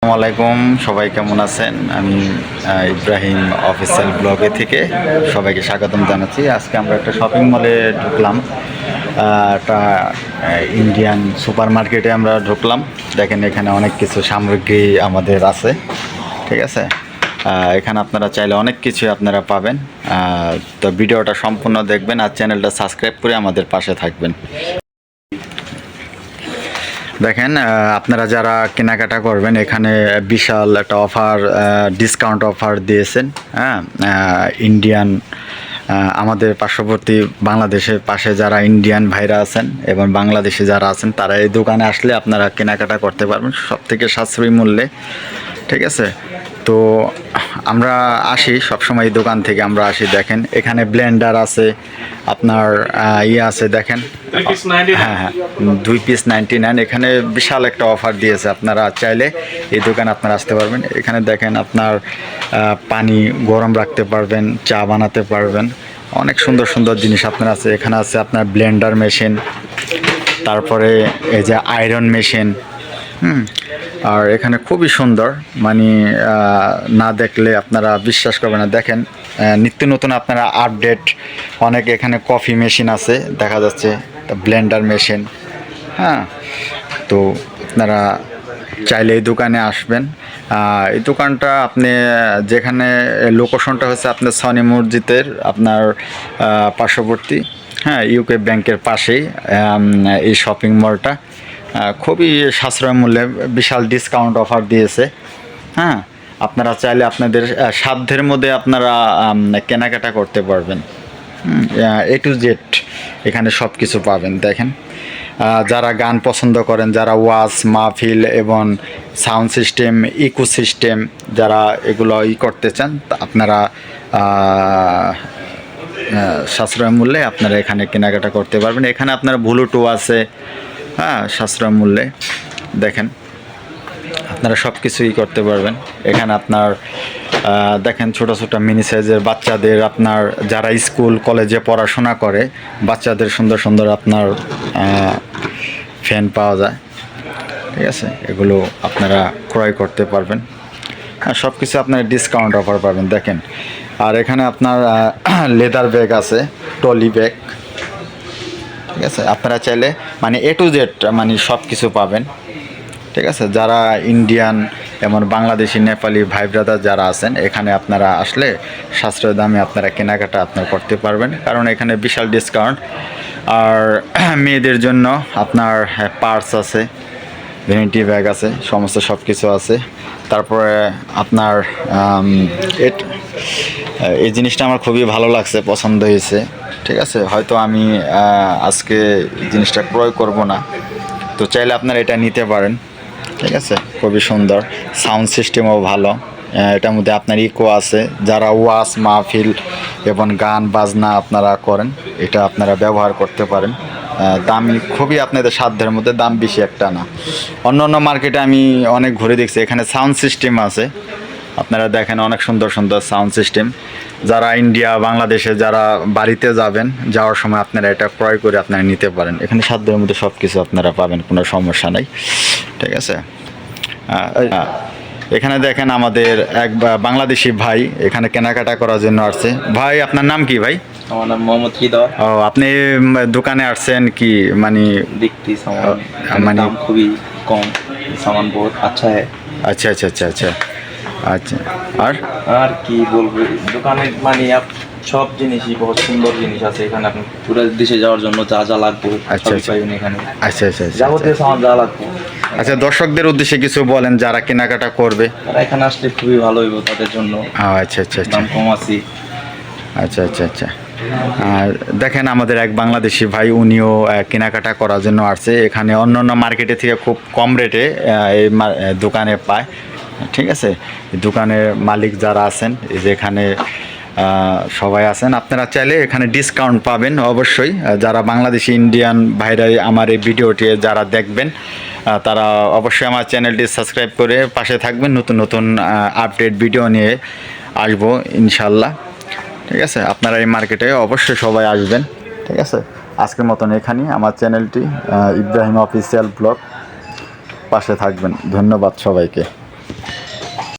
আসসালামু আলাইকুম, সবাই কেমন আছেন? আমি ইব্রাহিম অফিসিয়াল ব্লগে থেকে সবাইকে স্বাগতম জানাচ্ছি। আজকে আমরা একটা শপিং মলে ঢুকলাম, একটা ইন্ডিয়ান সুপার মার্কেটে আমরা ঢুকলাম। দেখেন এখানে অনেক কিছু সামগ্রী আমাদের আছে, ঠিক আছে। এখানে আপনারা চাইলে অনেক কিছু আপনারা পাবেন। তো ভিডিওটা সম্পূর্ণ দেখবেন আর চ্যানেলটা সাবস্ক্রাইব করে আমাদের পাশে থাকবেন। দেখেন আপনারা যারা কেনাকাটা করবেন, এখানে বিশাল একটা অফার, ডিসকাউন্ট অফার দিয়েছেন। হ্যাঁ, ইন্ডিয়ান আমাদের পার্শ্ববর্তী বাংলাদেশের পাশে যারা ইন্ডিয়ান ভাইরা আছেন এবং বাংলাদেশে যারা আছেন, তারা এই দোকানে আসলে আপনারা কেনাকাটা করতে পারবেন সব থেকে সাশ্রয়ী মূল্যে, ঠিক আছে। তো আমরা আসি সবসময় এই দোকান থেকে আমরা আসি। দেখেন এখানে ব্লেন্ডার আছে, আপনার আছে দেখেন। হ্যাঁ হ্যাঁ, 2 পিস 99। এখানে বিশাল একটা অফার দিয়েছে, আপনারা চাইলে এই দোকানে আপনারা আসতে পারবেন। এখানে দেখেন আপনার পানি গরম রাখতে পারবেন, চা বানাতে পারবেন, অনেক সুন্দর সুন্দর জিনিস আপনার আছে। এখানে আছে আপনার ব্লেন্ডার মেশিন, তারপরে এই যে আয়রন মেশিন। আর এখানে খুবই সুন্দর, মানে না দেখলে আপনারা বিশ্বাস করবেন না। দেখেন নিত্য নতুন আপনারা আপডেট অনেক। এখানে কফি মেশিন আছে দেখা যাচ্ছে, ব্লেন্ডার মেশিন। হ্যাঁ, তো আপনারা চাইলে এই দোকানে আসবেন। এই দোকানটা আপনি যেখানে লোকেশনটা হচ্ছে আপনার সনি মসজিদের আপনার পার্শ্ববর্তী, হ্যাঁ, ইউকে ব্যাংকের পাশেই এই শপিং মলটা। খুবই সাশ্রয় মূল্যে বিশাল ডিসকাউন্ট অফার দিয়েছে। হ্যাঁ, আপনারা চাইলে আপনাদের সাধ্যের মধ্যে আপনারা কেনাকাটা করতে পারবেন। A to Z এখানে সব কিছু পাবেন। দেখেন যারা গান পছন্দ করেন, যারা ওয়াচ মাহফিল এবং সাউন্ড সিস্টেম, ইকো সিস্টেম, যারা এগুলো করতে চান, আপনারা সাশ্রয় মূল্যে আপনারা এখানে কেনাকাটা করতে পারবেন। এখানে আপনার ব্লুটুথ আছে, হ্যাঁ, সাশ্রয় মূল্যে। দেখেন আপনারা সব কিছুই করতে পারবেন এখানে। আপনার দেখেন ছোটো ছোটো মিনি সাইজের বাচ্চাদের, আপনার যারা স্কুল কলেজে পড়াশোনা করে বাচ্চাদের সুন্দর সুন্দর আপনার ফ্যান পাওয়া যায়, ঠিক আছে। এগুলো আপনারা ক্রয় করতে পারবেন। হ্যাঁ, সব কিছু আপনারা ডিসকাউন্ট অফার পাবেন। দেখেন আর এখানে আপনার লেদার ব্যাগ আছে, ট্রলি ব্যাগ, ঠিক আছে। আপনারা চাইলে মানে A to Z মানে সব কিছু পাবেন, ঠিক আছে। যারা ইন্ডিয়ান এবং বাংলাদেশি নেপালি ভাই ব্রাদার যারা আছেন, এখানে আপনারা আসলে সাশ্রয় দামে আপনারা কেনাকাটা আপনারা করতে পারবেন, কারণ এখানে বিশাল ডিসকাউন্ট। আর মেয়েদের জন্য আপনার পার্স আছে, ভ্যানিটি ব্যাগ আছে, সমস্ত সব কিছু আছে। তারপরে আপনার এই জিনিসটা আমার খুবই ভালো লাগছে, পছন্দ হয়েছে, ঠিক আছে। হয়তো আমি আজকে জিনিসটা ক্রয় করব না, তো চাইলে আপনারা এটা নিতে পারেন, ঠিক আছে। খুবই সুন্দর, সাউন্ড সিস্টেমও ভালো। এটার মধ্যে আপনার ইকো আছে, যারা ওয়াচ মাহফিল এবং গান বাজনা আপনারা করেন, এটা আপনারা ব্যবহার করতে পারেন। দামি খুবই আপনাদের সাধ্যের মধ্যে, দাম বেশি একটা না। অন্য অন্য মার্কেটে আমি অনেক ঘুরে দেখছি, এখানে সাউন্ড সিস্টেম আছে। আপনারা দেখেন অনেক সুন্দর সুন্দর সাউন্ড সিস্টেম। যারা ইন্ডিয়া বাংলাদেশে যারা বাড়িতে যাবেন, যাওয়ার সময় আপনারা এটা ক্রয় করে আপনারা নিতে পারেন। এখানে সাধ্যের মধ্যে সব কিছু আপনারা পাবেন, কোনো সমস্যা নেই, ঠিক আছে। এখানে দেখেন আমাদের এক বাংলাদেশি ভাই এখানে কেনাকাটা করার জন্য আসছে। ভাই আপনার নাম কি ভাই? আমার নাম মোহাম্মদ হৃদয়। ও, আপনি দোকানে আসছেন কি মানে দেখতে সামান মানে দাম খুবই কম, সামান বহুত আচ্ছা হ্যাঁ। আচ্ছা আচ্ছা আচ্ছা আচ্ছা আচ্ছা। আর কি বলবো, দোকানে মানে সব জিনিসই বহুত সুন্দর জিনিস আছে এখানে। আপনি পুরো দেশে যাওয়ার জন্য যা যা লাগবে আচ্ছা সবই পাবেন এখানে। আচ্ছা আচ্ছা আচ্ছা যাবতীয় সামান যা লাগবে। আচ্ছা, দর্শকদের উদ্দেশ্যে কিছু বলেন যারা কেনাকাটা করবে। তারা এখানে আসলে খুবই ভালো হইব তাদের জন্য। আচ্ছা আচ্ছা আচ্ছা দাম কম আছে। আচ্ছা আচ্ছা আচ্ছা। আর দেখেন আমাদের এক বাংলাদেশি ভাই, উনিও কেনাকাটা করার জন্য আসছে এখানে। অন্য অন্য মার্কেটে থেকে খুব কম রেটে এই দোকানে পায়, ঠিক আছে। দোকানের মালিক যারা আছেন, এই যে এখানে সবাই আছেন, আপনারা চাইলে এখানে ডিসকাউন্ট পাবেন অবশ্যই। যারা বাংলাদেশি ইন্ডিয়ান ভাইরাই আমার এই ভিডিওটি যারা দেখবেন, তারা অবশ্যই আমার চ্যানেলটি সাবস্ক্রাইব করে পাশে থাকবেন। নতুন নতুন আপডেট ভিডিও নিয়ে আসবো ইনশাল্লাহ, ঠিক আছে। আপনারা এই মার্কেটে অবশ্যই সবাই আসবেন, ঠিক আছে। আজকের মতন এখানেই। আমার চ্যানেলটি ইব্রাহিম অফিসিয়াল ব্লগ, পাশে থাকবেন। ধন্যবাদ সবাইকে।